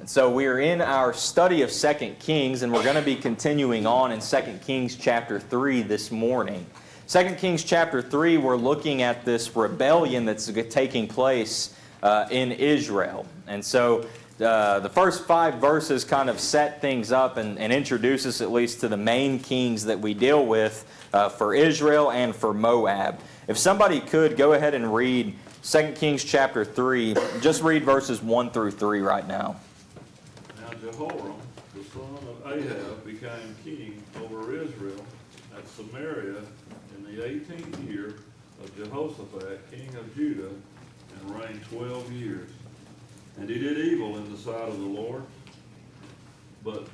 So we are in our study of 2 Kings, and we're going to be continuing on in 2 Kings chapter 3 this morning. 2 Kings chapter 3, we're looking at this rebellion that's taking place in Israel. And so the first 5 verses kind of set things up and introduce us at least to the main kings that we deal with for Israel and for Moab. If somebody could go ahead and read 2 Kings chapter 3, just read verses 1 through 3 right now. Now Jehoram, the son of Ahab, became king over Israel at Samaria in the 18th year of Jehoshaphat, king of Judah, and reigned 12 years. And he did evil in the sight of the Lord, but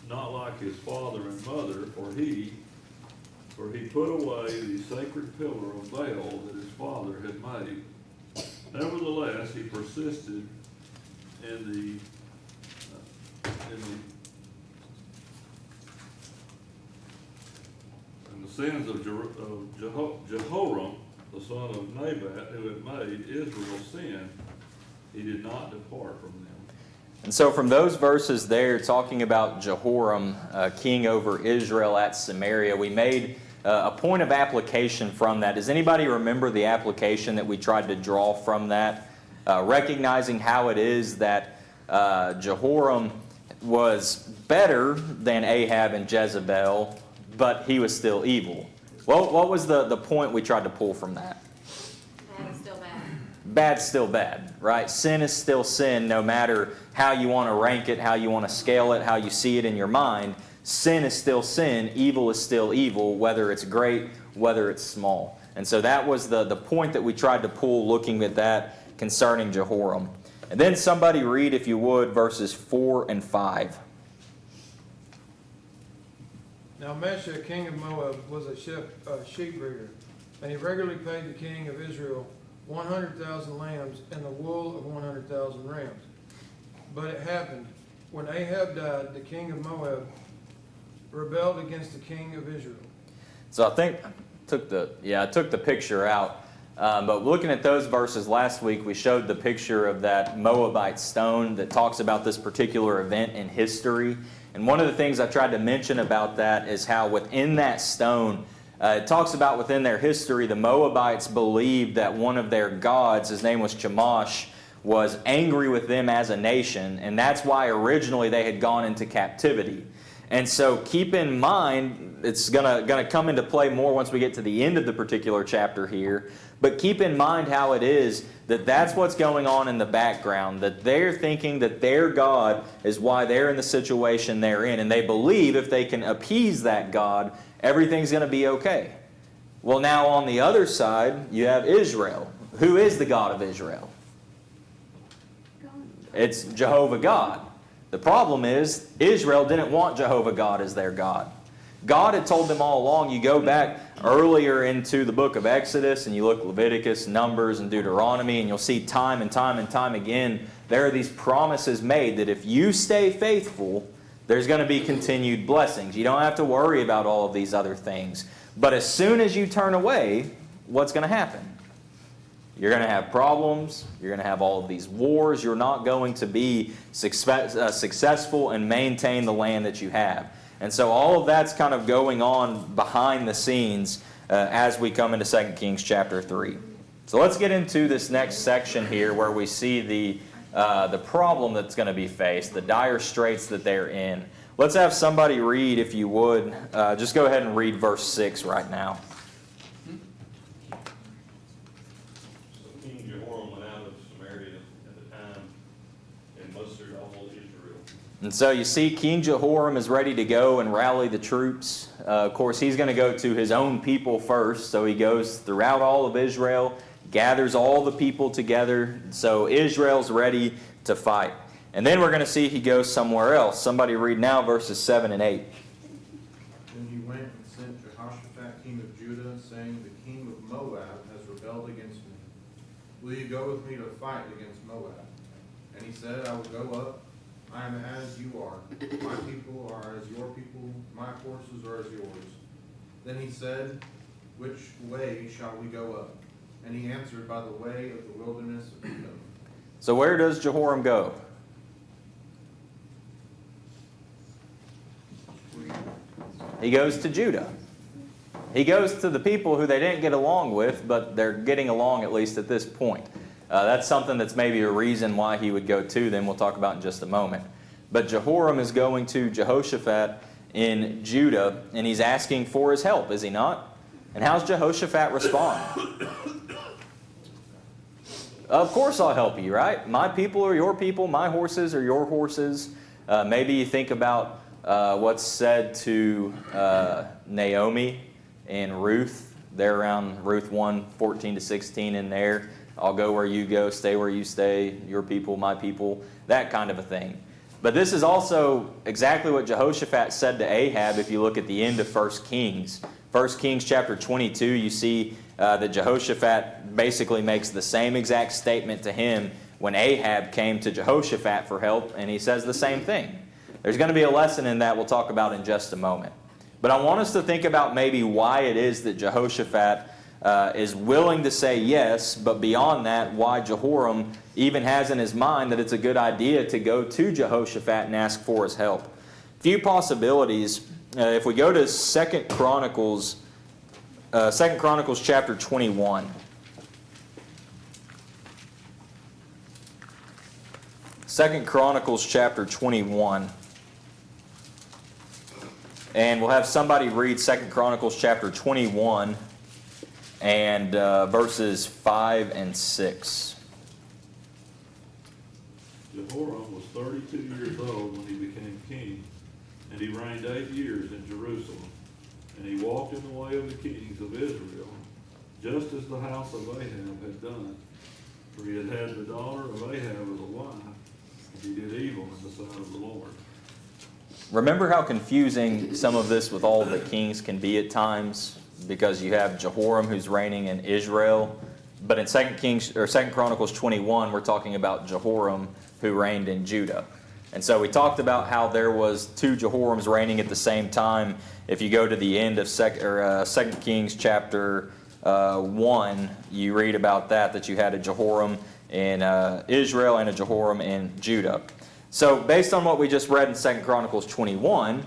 not like his father and mother, for he put away the sacred pillar of Baal that his father had made. Nevertheless, he persisted in the sins of Jehoram, the son of Nebat, who had made Israel sin. He did not depart from them. And so from those verses there, talking about Jehoram, king over Israel at Samaria, we made a point of application from that. Does anybody remember the application that we tried to draw from that? Recognizing how it is that Jehoram was better than Ahab and Jezebel, but he was still evil. Well, what was the point we tried to pull from that? Bad is still bad. Bad's still bad, right? Sin is still sin, no matter how you want to rank it, how you want to scale it, how you see it in your mind. Sin is still sin, evil is still evil, whether it's great, whether it's small. And so that was the point that we tried to pull looking at that concerning Jehoram. And then somebody read, if you would, verses 4 and 5. Now Mesha, king of Moab, was a sheep breeder, and he regularly paid the king of Israel 100,000 lambs and the wool of 100,000 rams. But it happened, when Ahab died, the king of Moab rebelled against the king of Israel. So I think I took the picture out. But looking at those verses last week, we showed the picture of that Moabite stone that talks about this particular event in history. And one of the things I tried to mention about that is how within that stone, it talks about within their history, the Moabites believed that one of their gods, his name was Chemosh, was angry with them as a nation. And that's why originally they had gone into captivity. And so keep in mind, it's gonna come into play more once we get to the end of the particular chapter here, but keep in mind how it is that that's what's going on in the background, that they're thinking that their God is why they're in the situation they're in, and they believe if they can appease that God, everything's going to be okay. Well, now on the other side, you have Israel. Who is the God of Israel? It's Jehovah God. The problem is, Israel didn't want Jehovah God as their God. God had told them all along. You go back earlier into the book of Exodus and you look Leviticus, Numbers, and Deuteronomy, and you'll see time and time and time again, there are these promises made that if you stay faithful, there's going to be continued blessings. You don't have to worry about all of these other things. But as soon as you turn away, what's going to happen? You're going to have problems. You're going to have all of these wars. You're not going to be successful and maintain the land that you have. And so all of that's kind of going on behind the scenes as we come into 2 Kings chapter 3. So let's get into this next section here where we see the problem that's going to be faced, the dire straits that they're in. Let's have somebody read, if you would. Just go ahead and read verse 6 right now. And so you see King Jehoram is ready to go and rally the troops. Of course, he's going to go to his own people first. So he goes throughout all of Israel, gathers all the people together. So Israel's ready to fight. And then we're going to see he goes somewhere else. Somebody read now verses 7 and 8. Then he went and sent Jehoshaphat, king of Judah, saying, the king of Moab has rebelled against me. Will you go with me to fight against Moab? And he said, I will go up. I am as you are. My people are as your people. My forces are as yours. Then he said, which way shall we go up? And he answered, by the way of the wilderness of Edom. So where does Jehoram go? He goes to Judah. He goes to the people who they didn't get along with, but they're getting along at least at this point. That's something that's maybe a reason why he would go to them. We'll talk about in just a moment. But Jehoram is going to Jehoshaphat in Judah, and he's asking for his help, is he not? And how's Jehoshaphat respond? Of course I'll help you, right? My people are your people, my horses are your horses. Maybe you think about what's said to Naomi and Ruth. They're around Ruth 1, 14 to 16 in there. I'll go where you go, stay where you stay, your people, my people, that kind of a thing. But this is also exactly what Jehoshaphat said to Ahab if you look at the end of 1 Kings. 1 Kings chapter 22, you see that Jehoshaphat basically makes the same exact statement to him when Ahab came to Jehoshaphat for help, and he says the same thing. There's going to be a lesson in that we'll talk about in just a moment. But I want us to think about maybe why it is that Jehoshaphat is willing to say yes, but beyond that, why Jehoram even has in his mind that it's a good idea to go to Jehoshaphat and ask for his help. Few possibilities. If we go to 2 Chronicles chapter 21. 2 Chronicles chapter 21. And we'll have somebody read 2 Chronicles chapter 21 and verses 5 and 6. Jehoram was 32 years old when he became king, and he reigned 8 years in Jerusalem. And he walked in the way of the kings of Israel, just as the house of Ahab had done. For he had had the daughter of Ahab as a wife, and he did evil in the sight of the Lord. Remember how confusing some of this with all the kings can be at times? Because you have Jehoram who's reigning in Israel, but in 2 Chronicles 21, we're talking about Jehoram who reigned in Judah. And so we talked about how there was two Jehorams reigning at the same time. If you go to the end of 2 Kings chapter 1, you read about that you had a Jehoram in Israel and a Jehoram in Judah. So based on what we just read in 2 Chronicles 21,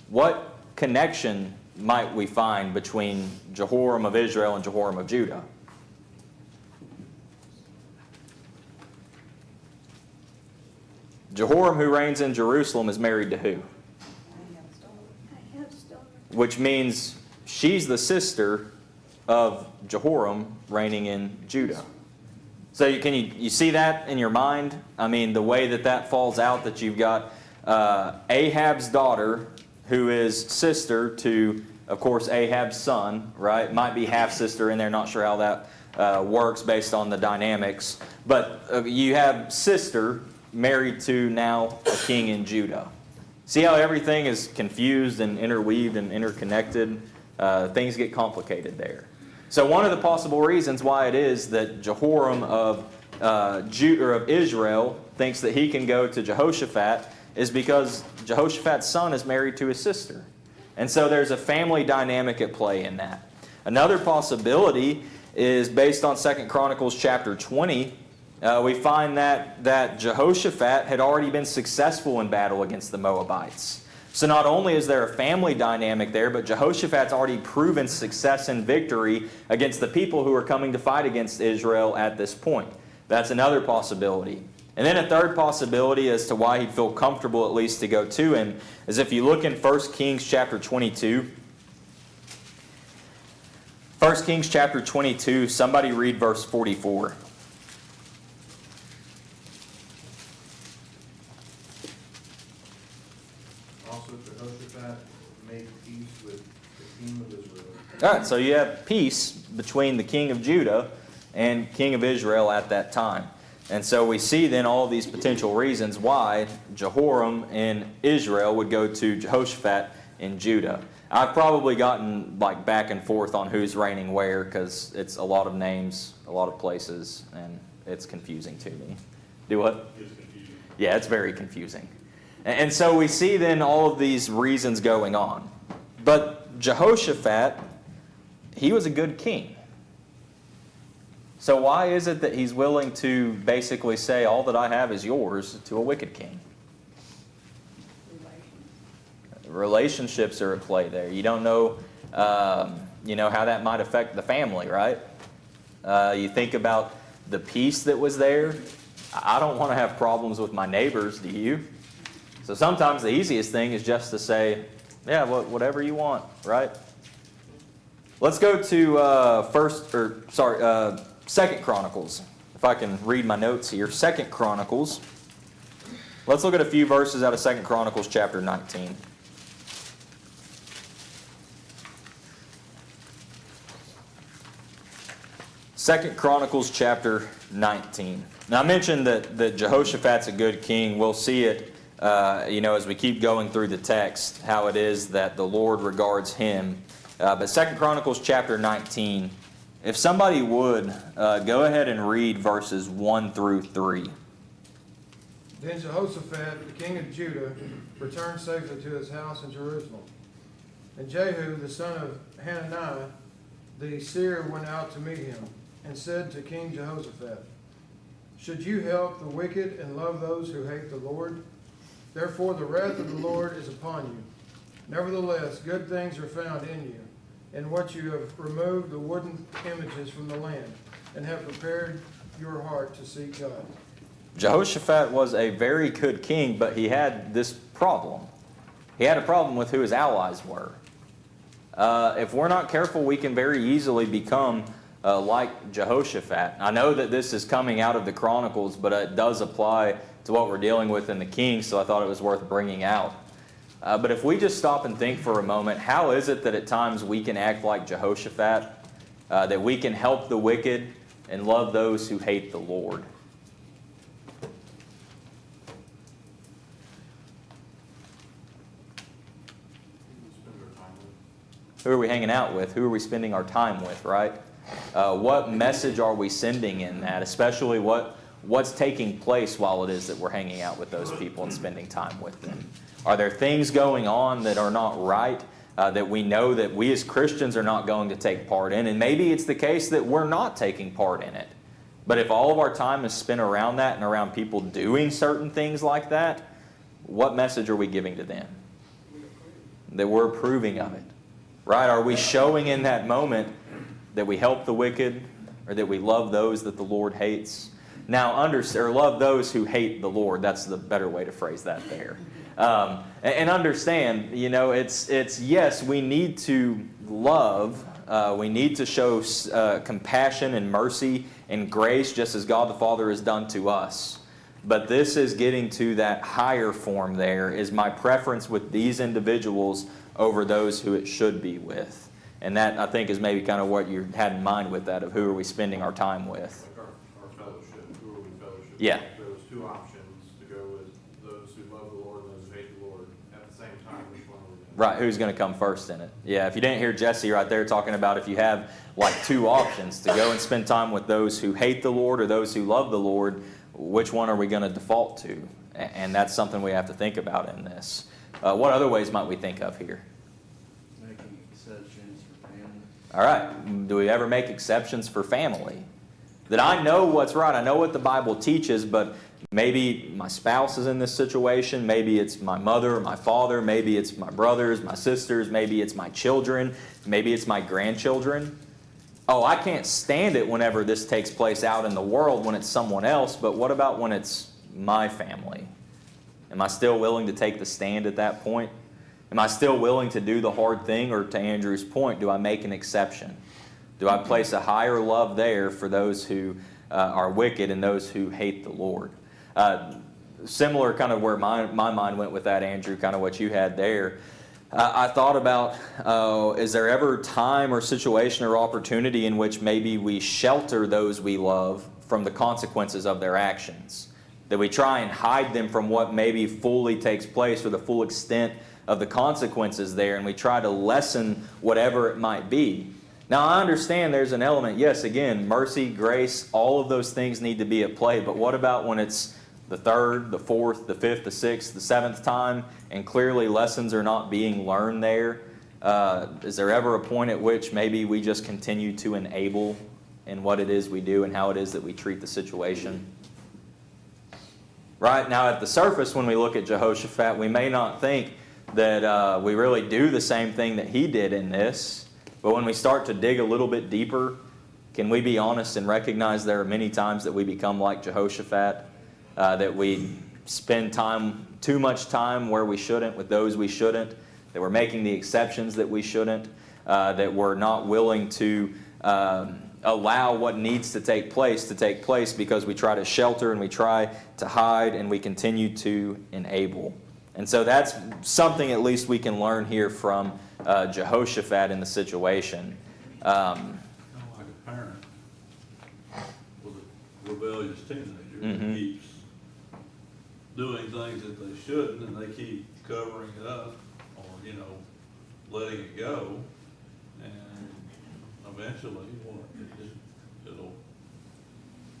what connection might we find between Jehoram of Israel and Jehoram of Judah? Jehoram, who reigns in Jerusalem, is married to who? Which means she's the sister of Jehoram reigning in Judah. So can you see that in your mind? I mean, the way that falls out, that you've got Ahab's daughter, who is sister to, of course, Ahab's son, right? Might be half-sister in there, not sure how that works based on the dynamics. But you have sister married to now a king in Judah. See how everything is confused and interweaved and interconnected? Things get complicated there. So one of the possible reasons why it is that Jehoram of Israel thinks that he can go to Jehoshaphat is because Jehoshaphat's son is married to his sister. And so there's a family dynamic at play in that. Another possibility is based on 2 Chronicles chapter 20. We find that Jehoshaphat had already been successful in battle against the Moabites. So not only is there a family dynamic there, but Jehoshaphat's already proven success and victory against the people who are coming to fight against Israel at this point. That's another possibility. And then a third possibility as to why he'd feel comfortable at least to go to him is if you look in 1 Kings chapter 22. 1 Kings chapter 22, somebody read verse 44. Also Jehoshaphat made peace with the king of Israel. All right, so you have peace between the king of Judah and king of Israel at that time. And so we see then all these potential reasons why Jehoram in Israel would go to Jehoshaphat in Judah. I've probably gotten back and forth on who's reigning where because it's a lot of names, a lot of places, and it's confusing to me. Do what? It's confusing. Yeah, it's very confusing. And so we see then all of these reasons going on. But Jehoshaphat, he was a good king. So why is it that he's willing to basically say, all that I have is yours, to a wicked king? relationships are at play there. You don't know, how that might affect the family, right? You think about the peace that was there. I don't want to have problems with my neighbors, do you? So sometimes the easiest thing is just to say, yeah, whatever you want, right? Let's go to Second Chronicles. If I can read my notes here. Second Chronicles. Let's look at a few verses out of Second Chronicles chapter 19. Second Chronicles chapter 19. Now I mentioned that Jehoshaphat's a good king. We'll see it, as we keep going through the text, how it is that the Lord regards him. But Second Chronicles chapter 19, if somebody would, go ahead and read verses 1 through 3. Then Jehoshaphat, the king of Judah, returned safely to his house in Jerusalem. And Jehu, the son of Hananiah, the seer, went out to meet him, and said to King Jehoshaphat, "Should you help the wicked and love those who hate the Lord? Therefore the wrath of the Lord is upon you. Nevertheless, good things are found in you, in what you have removed the wooden images from the land, and have prepared your heart to seek God." Jehoshaphat was a very good king, but he had this problem. He had a problem with who his allies were. If we're not careful, we can very easily become like Jehoshaphat. I know that this is coming out of the Chronicles, but it does apply to what we're dealing with in the Kings, so I thought it was worth bringing out. But if we just stop and think for a moment, how is it that at times we can act like Jehoshaphat, that we can help the wicked and love those who hate the Lord? Who are we hanging out with? Who are we spending our time with, right? What message are we sending in that? Especially what's taking place while it is that we're hanging out with those people and spending time with them? Are there things going on that are not right, that we know that we as Christians are not going to take part in? And maybe it's the case that we're not taking part in it. But if all of our time is spent around that and around people doing certain things like that, what message are we giving to them? That we're approving of it. Right? Are we showing in that moment that we help the wicked, or that we love those that the Lord hates? Now, or love those who hate the Lord. That's the better way to phrase that there. And understand, it's yes, we need to love. We need to show compassion and mercy and grace, just as God the Father has done to us. But this is getting to that higher form there, is my preference with these individuals over those who it should be with. And that, I think, is maybe kind of what you had in mind with that, of who are we spending our time with. Like our fellowship, who are we fellowship? Yeah. There was two options to go with: those who love the Lord and those who hate the Lord. At the same time, which one are we going to? Right, who's going to come first in it? Yeah, if you didn't hear Jesse right there talking about if you have like two options to go and spend time with those who hate the Lord or those who love the Lord, which one are we going to default to? And that's something we have to think about in this. What other ways might we think of here? Making exceptions for family. All right. Do we ever make exceptions for family? That I know what's right. I know what the Bible teaches, but maybe my spouse is in this situation. Maybe it's my mother or my father. Maybe it's my brothers, my sisters. Maybe it's my children. Maybe it's my grandchildren. Oh, I can't stand it whenever this takes place out in the world when it's someone else, but what about when it's my family? Am I still willing to take the stand at that point? Am I still willing to do the hard thing, or to Andrew's point, do I make an exception? Do I place a higher love there for those who are wicked and those who hate the Lord? Similar kind of where my mind went with that, Andrew, kind of what you had there. I thought about, is there ever time or situation or opportunity in which maybe we shelter those we love from the consequences of their actions? That we try and hide them from what maybe fully takes place, or the full extent of the consequences there, and we try to lessen whatever it might be. Now, I understand there's an element, yes, again, mercy, grace, all of those things need to be at play, but what about when it's the third, the fourth, the fifth, the sixth, the seventh time, and clearly lessons are not being learned there? Is there ever a point at which maybe we just continue to enable in what it is we do and how it is that we treat the situation? Right now, at the surface, when we look at Jehoshaphat, we may not think that we really do the same thing that he did in this. But when we start to dig a little bit deeper, can we be honest and recognize there are many times that we become like Jehoshaphat, that we spend too much time where we shouldn't with those we shouldn't, that we're making the exceptions that we shouldn't, that we're not willing to allow what needs to take place because we try to shelter and we try to hide and we continue to enable. And so that's something at least we can learn here from Jehoshaphat in the situation. Kind of like a parent with a rebellious teenager that keeps doing things that they shouldn't, and they keep covering it up or, letting it go, and eventually, it'll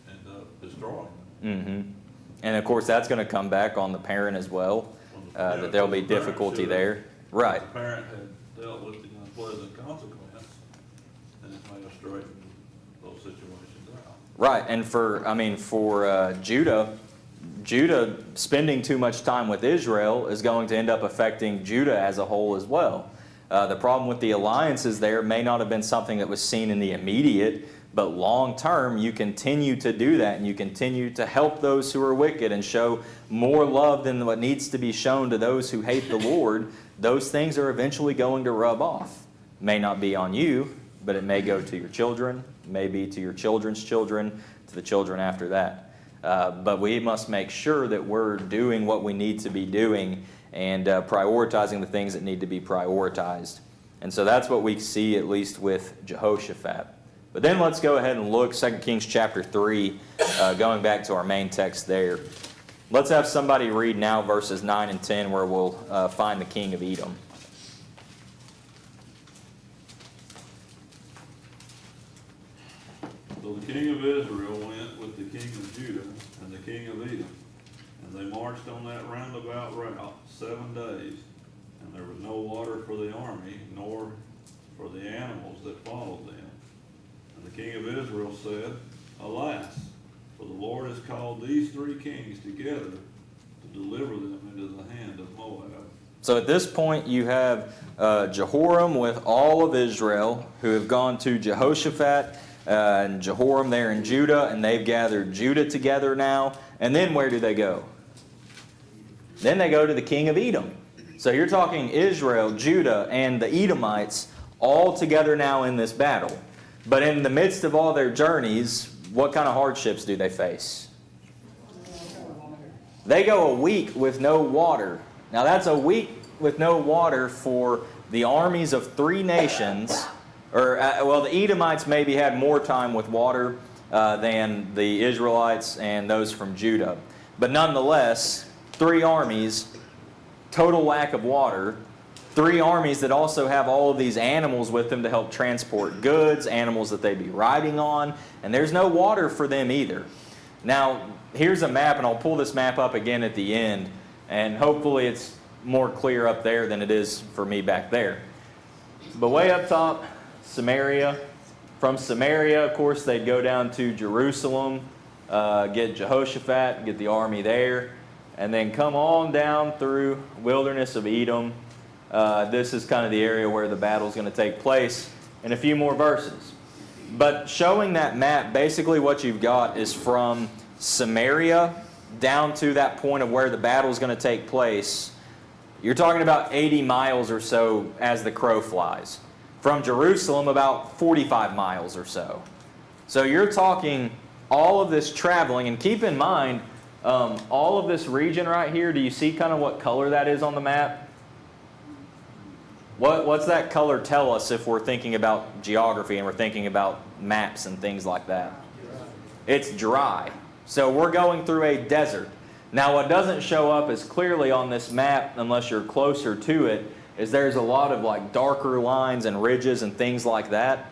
end up destroying them. And of course, that's going to come back on the parent as well, that there'll be difficulty there. Right. If the parent had dealt with the unpleasant consequence, then it may have straightened those situations out. Right, and for Judah spending too much time with Israel is going to end up affecting Judah as a whole as well. The problem with the alliances there may not have been something that was seen in the immediate, but long term, you continue to do that, and you continue to help those who are wicked and show more love than what needs to be shown to those who hate the Lord. Those things are eventually going to rub off. May not be on you, but it may go to your children, may be to your children's children, to the children after that. But we must make sure that we're doing what we need to be doing and prioritizing the things that need to be prioritized. And so that's what we see at least with Jehoshaphat. But then let's go ahead and look 2 Kings chapter 3, going back to our main text there. Let's have somebody read now verses 9 and 10 where we'll find the king of Edom. So the king of Israel went with the king of Judah and the king of Edom, and they marched on that roundabout route 7 days, and there was no water for the army, nor for the animals that followed them. And the king of Israel said, Alas, for the Lord has called these 3 kings together to deliver them into the hand of Moab. So at this point you have Jehoram with all of Israel who have gone to Jehoshaphat and Jehoram there in Judah, and they've gathered Judah together now. And then where do they go? Then they go to the king of Edom. So you're talking Israel, Judah, and the Edomites all together now in this battle. But in the midst of all their journeys, what kind of hardships do they face? They go a week with no water. Now that's a week with no water for the armies of 3 nations. The Edomites maybe had more time with water than the Israelites and those from Judah. But nonetheless, 3 armies, total lack of water. 3 armies that also have all of these animals with them to help transport goods, animals that they'd be riding on, and there's no water for them either. Now, here's a map, and I'll pull this map up again at the end, and hopefully it's more clear up there than it is for me back there. But way up top, Samaria. From Samaria, of course, they'd go down to Jerusalem, get Jehoshaphat, get the army there, and then come on down through wilderness of Edom. This is kind of the area where the battle is going to take place in a few more verses. But showing that map, basically what you've got is from Samaria down to that point of where the battle is going to take place. You're talking about 80 miles or so as the crow flies. From Jerusalem, about 45 miles or so. So you're talking all of this traveling, and keep in mind, all of this region right here, do you see kind of what color that is on the map? What's that color tell us if we're thinking about geography and we're thinking about maps and things like that? It's dry. So we're going through a desert. Now what doesn't show up as clearly on this map, unless you're closer to it, is there's a lot of like darker lines and ridges and things like that.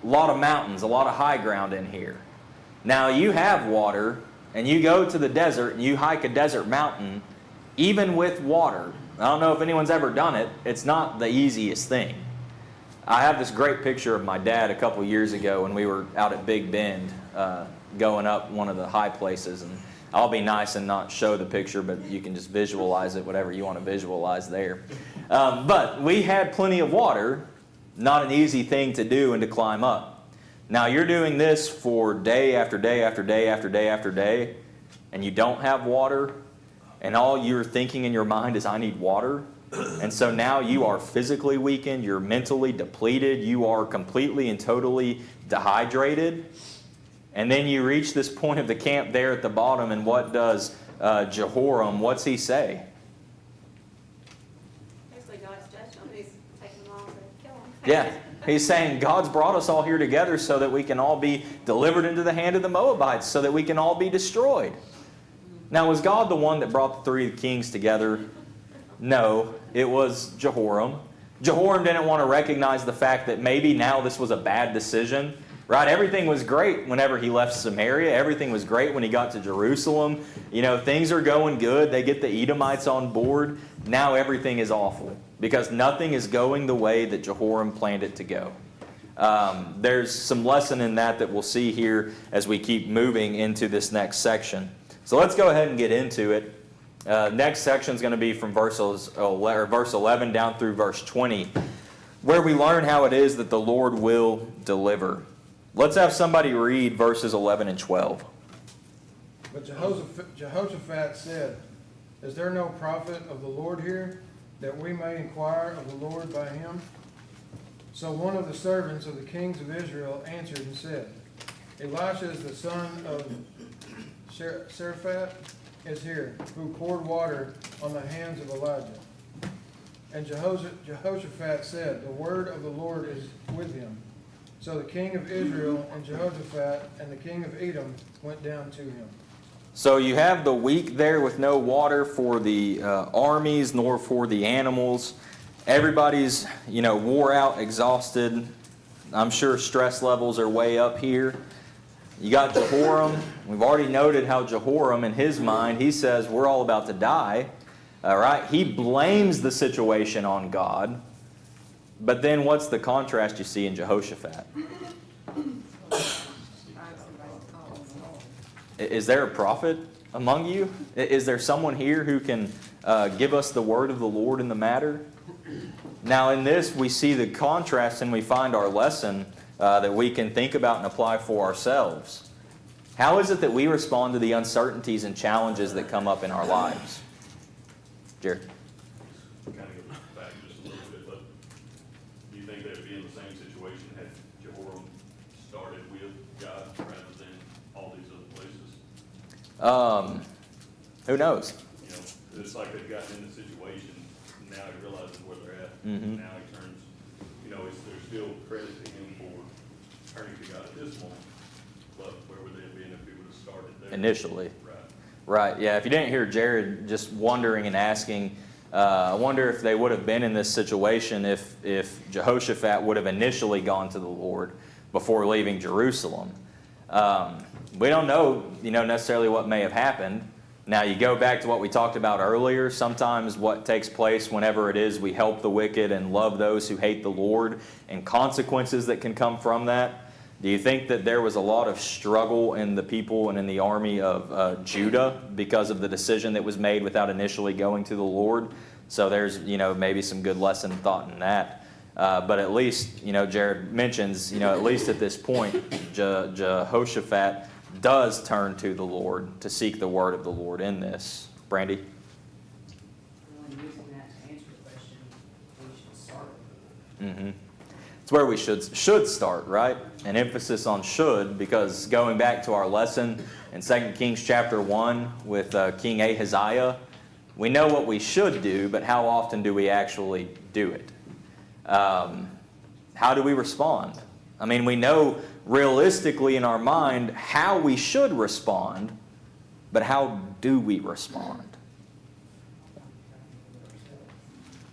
A lot of mountains, a lot of high ground in here. Now you have water, and you go to the desert and you hike a desert mountain, even with water. I don't know if anyone's ever done it. It's not the easiest thing. I have this great picture of my dad a couple years ago when we were out at Big Bend, going up one of the high places. And I'll be nice and not show the picture, but you can just visualize it, whatever you want to visualize there. But we had plenty of water, not an easy thing to do and to climb up. Now you're doing this for day after day after day after day after day, and you don't have water, and all you're thinking in your mind is, I need water. And so now you are physically weakened, you're mentally depleted, you are completely and totally dehydrated. And then you reach this point of the camp there at the bottom, and what does Jehoram, what's he say? Basically, God's judged them. He's taking them all to kill them. Yeah, he's saying God's brought us all here together so that we can all be delivered into the hand of the Moabites, so that we can all be destroyed. Now, was God the one that brought the three kings together? No, it was Jehoram. Jehoram didn't want to recognize the fact that maybe now this was a bad decision. Right? Everything was great whenever he left Samaria. Everything was great when he got to Jerusalem. Things are going good. They get the Edomites on board. Now everything is awful because nothing is going the way that Jehoram planned it to go. There's some lesson in that we'll see here as we keep moving into this next section. So let's go ahead and get into it. Next section is going to be from verse 11 down through verse 20, where we learn how it is that the Lord will deliver. Let's have somebody read verses 11 and 12. But Jehoshaphat said, Is there no prophet of the Lord here, that we may inquire of the Lord by him? So one of the servants of the kings of Israel answered and said, Elisha is the son of Seraphat is here, who poured water on the hands of Elijah. And Jehoshaphat said, The word of the Lord is with him. So the king of Israel and Jehoshaphat and the king of Edom went down to him. So you have the week there with no water for the armies nor for the animals. Everybody's, wore out, exhausted. I'm sure stress levels are way up here. You got Jehoram. We've already noted how Jehoram, in his mind, he says, we're all about to die. All right? He blames the situation on God. But then what's the contrast you see in Jehoshaphat? Is there a prophet among you? Is there someone here who can give us the word of the Lord in the matter? Now in this we see the contrast, and we find our lesson that we can think about and apply for ourselves. How is it that we respond to the uncertainties and challenges that come up in our lives? Jared? Kind of go back just a little bit, but do you think they would be in the same situation had Jehoram started with God rather than all these other places? Who knows? It's like they've gotten in the situation, now he realizes where they're at. Mhm. Now he turns, there's still credit to him for turning to God at this moment, but where would they have been if he would have started there? Initially. Right. Right, yeah. If you didn't hear Jared just wondering and asking, I wonder if they would have been in this situation if Jehoshaphat would have initially gone to the Lord before leaving Jerusalem. We don't know, necessarily what may have happened. Now, you go back to what we talked about earlier. Sometimes what takes place whenever it is we help the wicked and love those who hate the Lord, and consequences that can come from that. Do you think that there was a lot of struggle in the people and in the army of Judah because of the decision that was made without initially going to the Lord? So there's, maybe some good lesson thought in that. But at least, Jared mentions, at least at this point, Jehoshaphat does turn to the Lord to seek the word of the Lord in this. Brandy? Really using that to answer the question, we should start. Mm-hmm. It's where we should start, right? An emphasis on should, because going back to our lesson in 2 Kings chapter 1 with King Ahaziah, we know what we should do, but how often do we actually do it? How do we respond? I mean, we know realistically in our mind how we should respond, but how do we respond?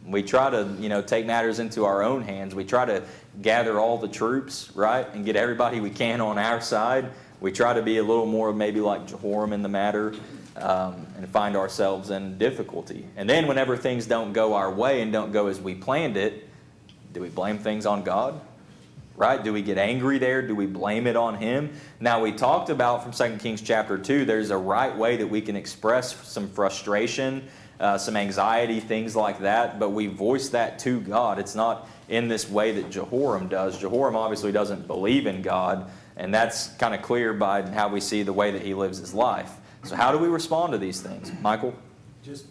We try to, take matters into our own hands. We try to gather all the troops, right, and get everybody we can on our side. We try to be a little more maybe like Jehoram in the matter, and find ourselves in difficulty. And then whenever things don't go our way and don't go as we planned it, do we blame things on God? right? Do we get angry there? Do we blame it on him? Now, we talked about from 2 Kings chapter 2, there's a right way that we can express some frustration, some anxiety, things like that, but we voice that to God. It's not in this way that Jehoram does. Jehoram obviously doesn't believe in God, and that's kind of clear by how we see the way that he lives his life. So how do we respond to these things? Michael? Just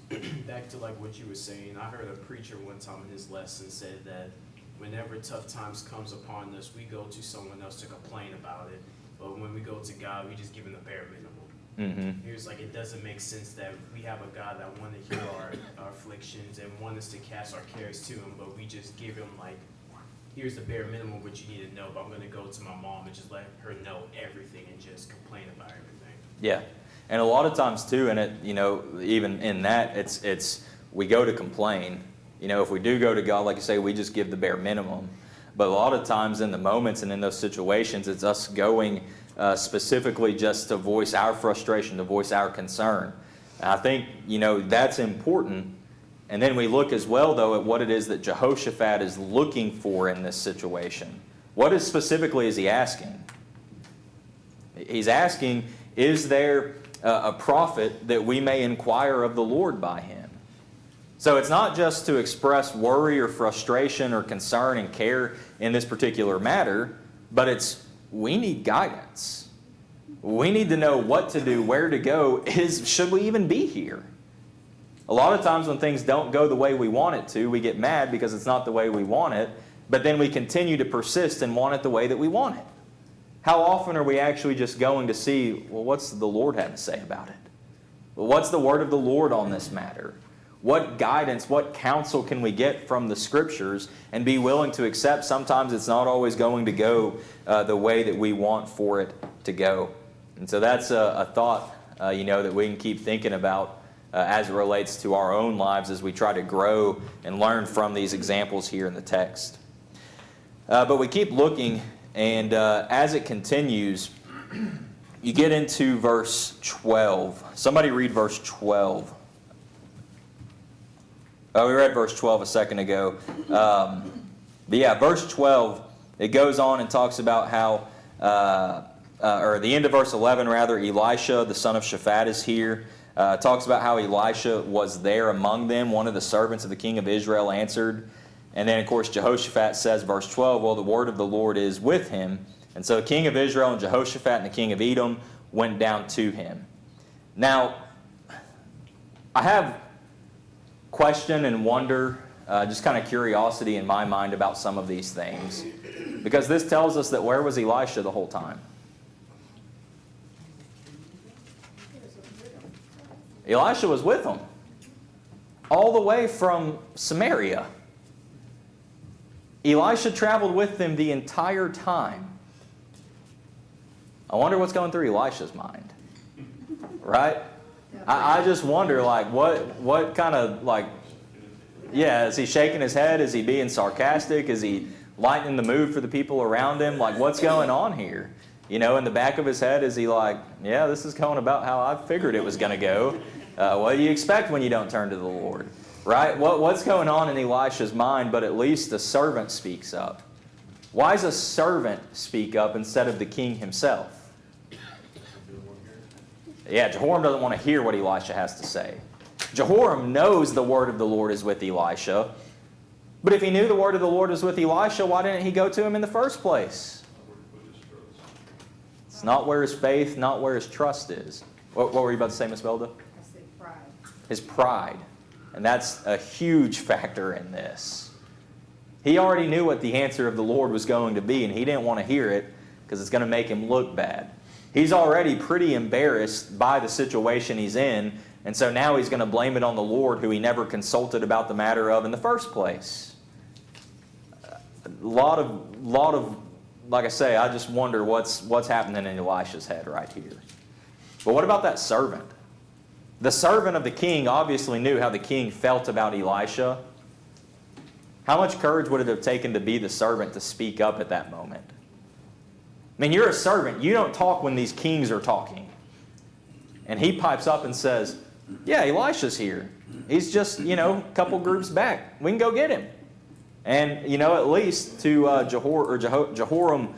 back to like what you were saying, I heard a preacher one time in his lesson said that whenever tough times comes upon us, we go to someone else to complain about it. But when we go to God, we just give him the bare minimum. He was like, it doesn't make sense that we have a God that want to hear our afflictions and want us to cast our cares to him, but we just give him like, here's the bare minimum what you need to know, but I'm going to go to my mom and just let her know everything and just complain about everything. Yeah. And a lot of times too, and it, even in that, it's we go to complain. If we do go to God, like you say, we just give the bare minimum. But a lot of times in the moments and in those situations, it's us going specifically just to voice our frustration, to voice our concern. And I think, that's important. And then we look as well, though, at what it is that Jehoshaphat is looking for in this situation. What specifically is he asking? He's asking, is there a prophet that we may inquire of the Lord by him? So it's not just to express worry or frustration or concern and care in this particular matter, but it's we need guidance. We need to know what to do, where to go. Should we even be here? A lot of times when things don't go the way we want it to, we get mad because it's not the way we want it, but then we continue to persist and want it the way that we want it. How often are we actually just going to see, well, what's the Lord have to say about it? Well, what's the word of the Lord on this matter? What guidance, what counsel can we get from the Scriptures and be willing to accept sometimes it's not always going to go the way that we want for it to go? And so that's a thought, that we can keep thinking about as it relates to our own lives as we try to grow and learn from these examples here in the text. But we keep looking, and as it continues, you get into verse 12. Somebody read verse 12. We read verse 12 a second ago. But yeah, verse 12, it goes on and talks about how, or the end of verse 11 rather, Elisha, the son of Shaphat, is here. Talks about how Elisha was there among them. One of the servants of the king of Israel answered. And then, of course, Jehoshaphat says, verse 12, well, the word of the Lord is with him. And so the king of Israel and Jehoshaphat and the king of Edom went down to him. Now, I have question and wonder, just kind of curiosity in my mind about some of these things. Because this tells us that where was Elisha the whole time? Elisha was with them. All the way from Samaria. Elisha traveled with them the entire time. I wonder what's going through Elisha's mind. Right? I just wonder, what kind of, is he shaking his head? Is he being sarcastic? Is he lightening the mood for the people around him? What's going on here? In the back of his head, is he this is going about how I figured it was going to go. What do you expect when you don't turn to the Lord? Right? What's going on in Elisha's mind? But at least the servant speaks up. Why does a servant speak up instead of the king himself? Yeah, Jehoram doesn't want to hear what Elisha has to say. Jehoram knows the word of the Lord is with Elisha. But if he knew the word of the Lord was with Elisha, why didn't he go to him in the first place? It's not where his faith, not where his trust is. What were you about to say, Miss Velda? I said pride. His pride. And that's a huge factor in this. He already knew what the answer of the Lord was going to be, and he didn't want to hear it because it's going to make him look bad. He's already pretty embarrassed by the situation he's in, and so now he's going to blame it on the Lord, who he never consulted about the matter of in the first place. A lot of, like I say, I just wonder what's happening in Elisha's head right here. But what about that servant? The servant of the king obviously knew how the king felt about Elisha. How much courage would it have taken to be the servant to speak up at that moment? I mean, you're a servant. You don't talk when these kings are talking. And he pipes up and says, yeah, Elisha's here. He's just, a couple groups back. We can go get him. And, at least to Jehoram,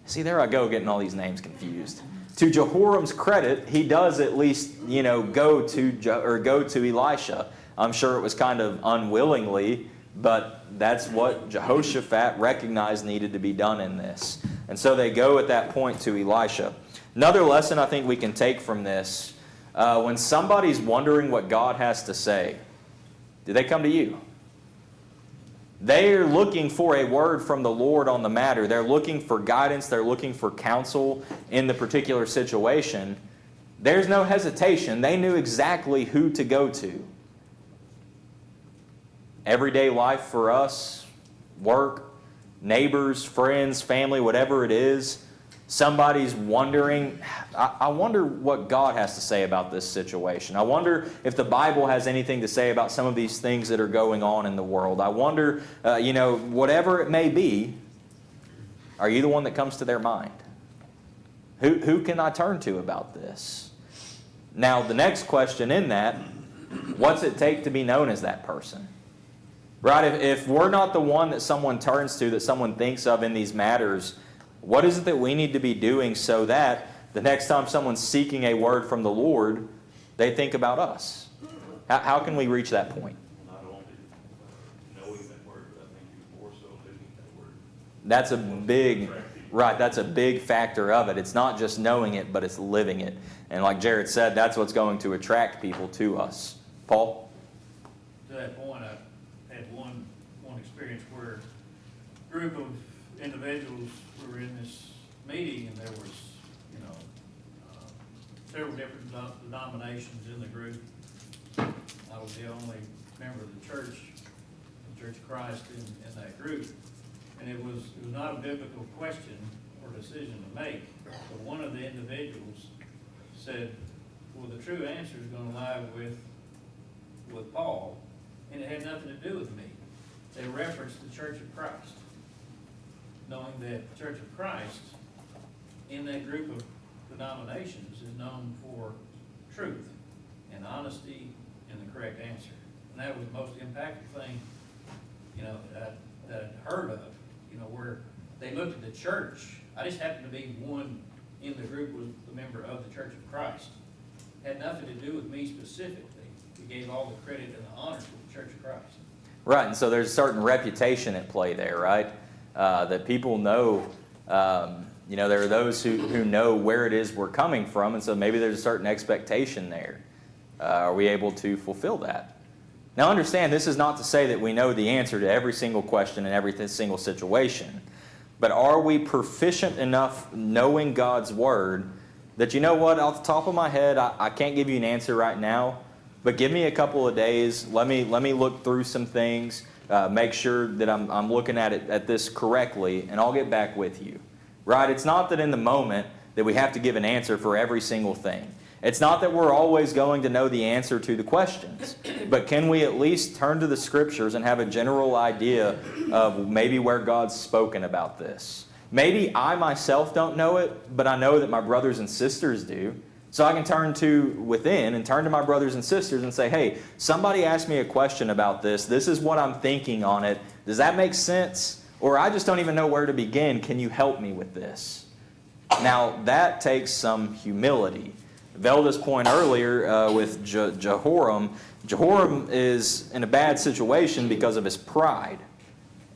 see, there I go getting all these names confused. To Jehoram's credit, he does at least, go to Elisha. I'm sure it was kind of unwillingly, but that's what Jehoshaphat recognized needed to be done in this. And so they go at that point to Elisha. Another lesson I think we can take from this, when somebody's wondering what God has to say, do they come to you? They're looking for a word from the Lord on the matter. They're looking for guidance. They're looking for counsel in the particular situation. There's no hesitation. They knew exactly who to go to. Everyday life for us, work, neighbors, friends, family, whatever it is, somebody's wondering, I wonder what God has to say about this situation. I wonder if the Bible has anything to say about some of these things that are going on in the world. I wonder, whatever it may be, are you the one that comes to their mind? Who can I turn to about this? Now, the next question in that, what's it take to be known as that person? Right? If we're not the one that someone turns to, that someone thinks of in these matters, what is it that we need to be doing so that the next time someone's seeking a word from the Lord, they think about us? How can we reach that point? Not only knowing that word, but I think even more so living that word. That's a big, right, that's a big factor of it. It's not just knowing it, but it's living it. And like Jared said, that's what's going to attract people to us. Paul? To that point, I had one experience where a group of individuals were in this meeting, and there was, several different denominations in the group. I was the only member of the Church of Christ in that group. And it was not a biblical question or decision to make. But one of the individuals said, well, the true answer is going to lie with Paul, and it had nothing to do with me. They referenced the Church of Christ, knowing that the Church of Christ in that group of denominations is known for truth and honesty and the correct answer. And that was the most impactful thing, that I'd heard of, where they looked at the church. I just happened to be one in the group was the member of the Church of Christ. It had nothing to do with me specifically. We gave all the credit and the honor to the Church of Christ. Right, and so there's a certain reputation at play there, right? That people know, there are those who know where it is we're coming from, and so maybe there's a certain expectation there. Are we able to fulfill that? Now understand, this is not to say that we know the answer to every single question in every single situation, but are we proficient enough knowing God's Word that, off the top of my head, I can't give you an answer right now, but give me a couple of days, let me look through some things, make sure that I'm looking at this correctly, and I'll get back with you. Right? It's not that in the moment that we have to give an answer for every single thing. It's not that we're always going to know the answer to the questions. But can we at least turn to the Scriptures and have a general idea of maybe where God's spoken about this? Maybe I myself don't know it, but I know that my brothers and sisters do. So I can turn to within and turn to my brothers and sisters and say, hey, somebody asked me a question about this. This is what I'm thinking on it. Does that make sense? Or I just don't even know where to begin. Can you help me with this? Now, that takes some humility. Velda's point earlier with Jehoram is in a bad situation because of his pride.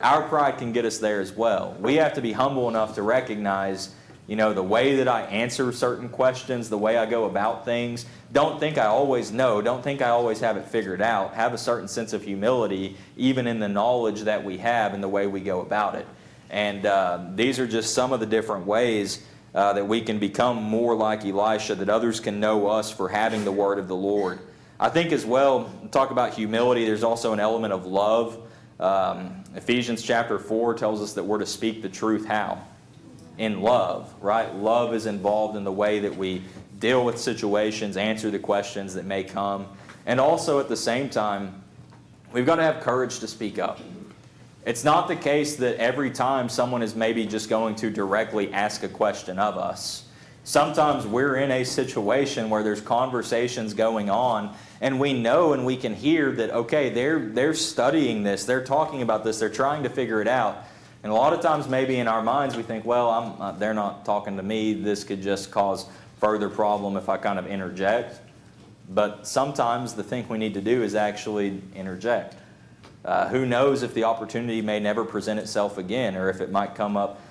Our pride can get us there as well. We have to be humble enough to recognize, the way that I answer certain questions, the way I go about things. Don't think I always know. Don't think I always have it figured out. Have a certain sense of humility, even in the knowledge that we have and the way we go about it. And these are just some of the different ways that we can become more like Elisha, that others can know us for having the word of the Lord. I think as well, talk about humility, there's also an element of love. Ephesians chapter 4 tells us that we're to speak the truth how? In love, right? Love is involved in the way that we deal with situations, answer the questions that may come. And also at the same time, we've got to have courage to speak up. It's not the case that every time someone is maybe just going to directly ask a question of us, Sometimes we're in a situation where there's conversations going on, and we know and we can hear that, okay, they're studying this, they're talking about this, they're trying to figure it out. And a lot of times maybe in our minds we think, well, they're not talking to me, this could just cause further problem if I kind of interject. But sometimes the thing we need to do is actually interject. Who knows if the opportunity may never present itself again, or if it might come up,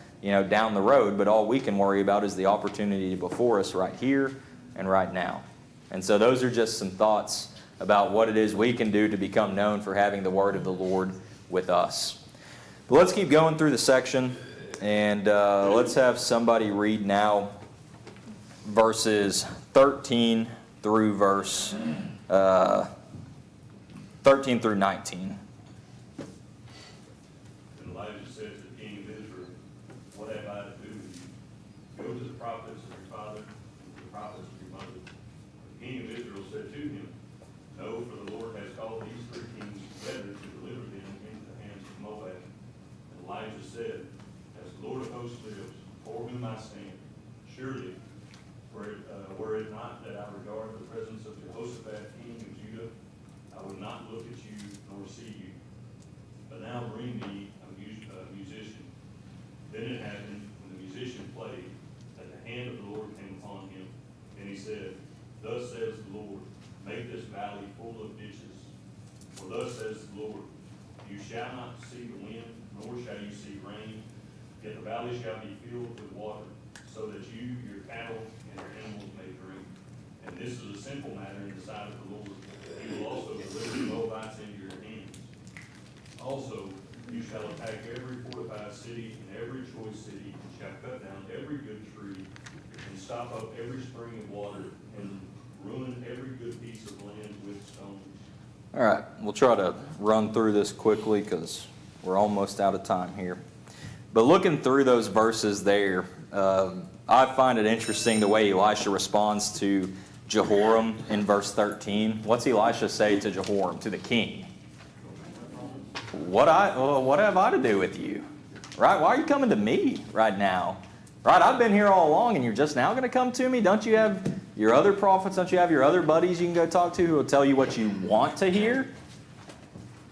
down the road, but all we can worry about is the opportunity before us right here and right now. And so those are just some thoughts about what it is we can do to become known for having the word of the Lord with us. But let's keep going through the section, and let's have somebody read now verses 13 through verse 13 through 19. And Elijah said to the king of Israel, "What have I to do with you? Go to the prophets of your father and to the prophets of your mother." The king of Israel said to him, "No, for the Lord has called these three kings together to deliver them into the hands of Moab." And Elijah said, "As the Lord of hosts lives, before whom I stand, surely, were it not that I regard the presence of Jehoshaphat, king of Judah, I would not look at you nor see you. But now bring me a musician." Then it happened, when the musician played, that the hand of the Lord came upon him. And he said, "Thus says the Lord, make this valley full of ditches. For thus says the Lord, you shall not see the wind, nor shall you see rain, yet the valley shall be filled with water, so that you, your cattle, and your animals may drink. And this is a simple matter in the sight of the Lord. He will also deliver the Moabites into your hands. Also, you shall attack every fortified city and every choice city, and shall cut down every good tree, and stop up every spring of water, and ruin every good piece of land with stones." All right, we'll try to run through this quickly because we're almost out of time here. But looking through those verses there, I find it interesting the way Elisha responds to Jehoram in verse 13. What's Elisha say to Jehoram, to the king? What have I to do with you? Right? Why are you coming to me right now? Right? I've been here all along and you're just now going to come to me? Don't you have your other prophets? Don't you have your other buddies you can go talk to who will tell you what you want to hear?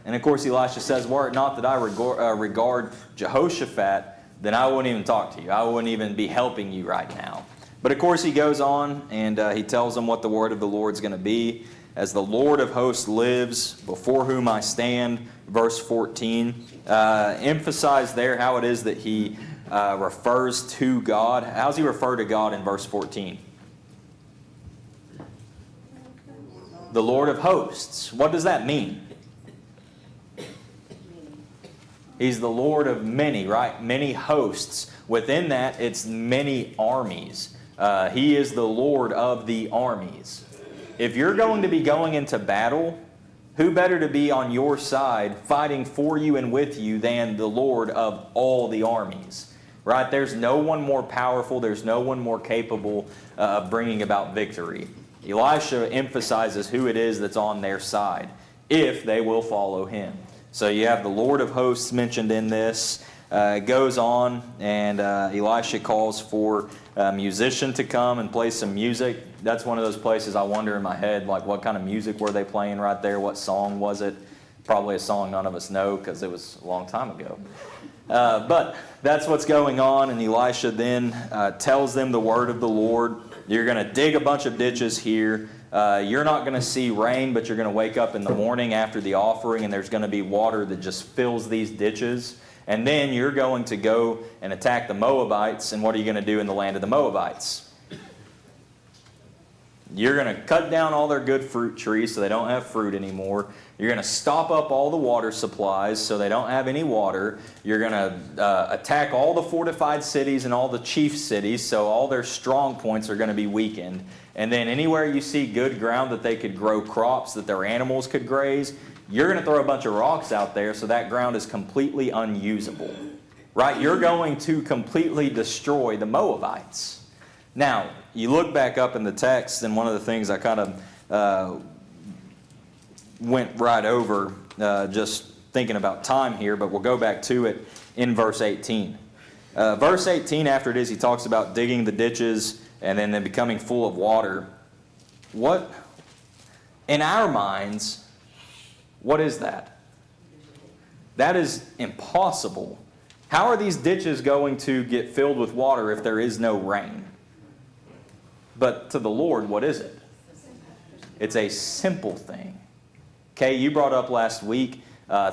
And of course Elisha says, were it not that I regard Jehoshaphat, then I wouldn't even talk to you. I wouldn't even be helping you right now. But of course he goes on and he tells them what the word of the Lord is going to be. As the Lord of hosts lives, before whom I stand, verse 14. Emphasize there how it is that he refers to God. How does he refer to God in verse 14? The Lord of hosts. What does that mean? He's the Lord of many, right? Many hosts. Within that, it's many armies. He is the Lord of the armies. If you're going to be going into battle, who better to be on your side, fighting for you and with you, than the Lord of all the armies? Right? There's no one more powerful. There's no one more capable of bringing about victory. Elisha emphasizes who it is that's on their side, if they will follow him. So you have the Lord of hosts mentioned in this. It goes on, and Elisha calls for a musician to come and play some music. That's one of those places I wonder in my head, like what kind of music were they playing right there? What song was it? Probably a song none of us know because it was a long time ago. But that's what's going on, and Elisha then tells them the word of the Lord. You're going to dig a bunch of ditches here. You're not going to see rain, but you're going to wake up in the morning after the offering, and there's going to be water that just fills these ditches. And then you're going to go and attack the Moabites, and what are you going to do in the land of the Moabites? You're going to cut down all their good fruit trees so they don't have fruit anymore. You're going to stop up all the water supplies so they don't have any water. You're going to attack all the fortified cities and all the chief cities so all their strong points are going to be weakened. And then anywhere you see good ground that they could grow crops, that their animals could graze, you're going to throw a bunch of rocks out there so that ground is completely unusable. Right? You're going to completely destroy the Moabites. Now, you look back up in the text, and one of the things I kind of went right over just thinking about time here, but we'll go back to it in verse 18. Verse 18, after it is, he talks about digging the ditches and then becoming full of water. What, in our minds, what is that? That is impossible. How are these ditches going to get filled with water if there is no rain? But to the Lord, what is it? It's a simple thing. Kay, you brought up last week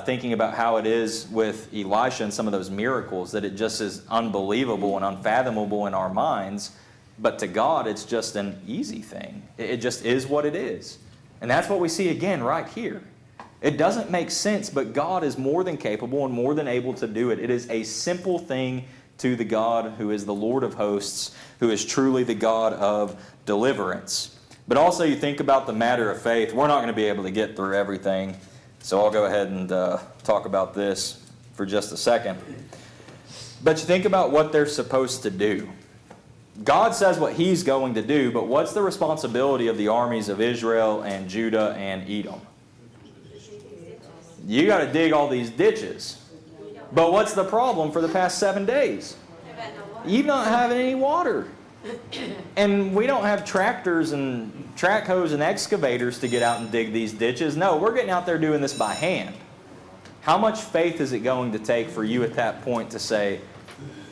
thinking about how it is with Elisha and some of those miracles, that it just is unbelievable and unfathomable in our minds. But to God, it's just an easy thing. It just is what it is. And that's what we see again right here. It doesn't make sense, but God is more than capable and more than able to do it. It is a simple thing to the God who is the Lord of hosts, who is truly the God of deliverance. But also you think about the matter of faith. We're not going to be able to get through everything, so I'll go ahead and talk about this for just a second. But you think about what they're supposed to do. God says what He's going to do, but what's the responsibility of the armies of Israel and Judah and Edom? You got to dig all these ditches. But what's the problem for the past 7 days? You don't have any water. And we don't have tractors and track hoes and excavators to get out and dig these ditches. No, we're getting out there doing this by hand. How much faith is it going to take for you at that point to say,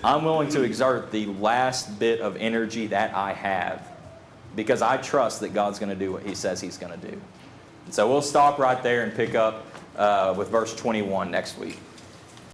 I'm willing to exert the last bit of energy that I have because I trust that God's going to do what He says He's going to do? So we'll stop right there and pick up with verse 21 next week.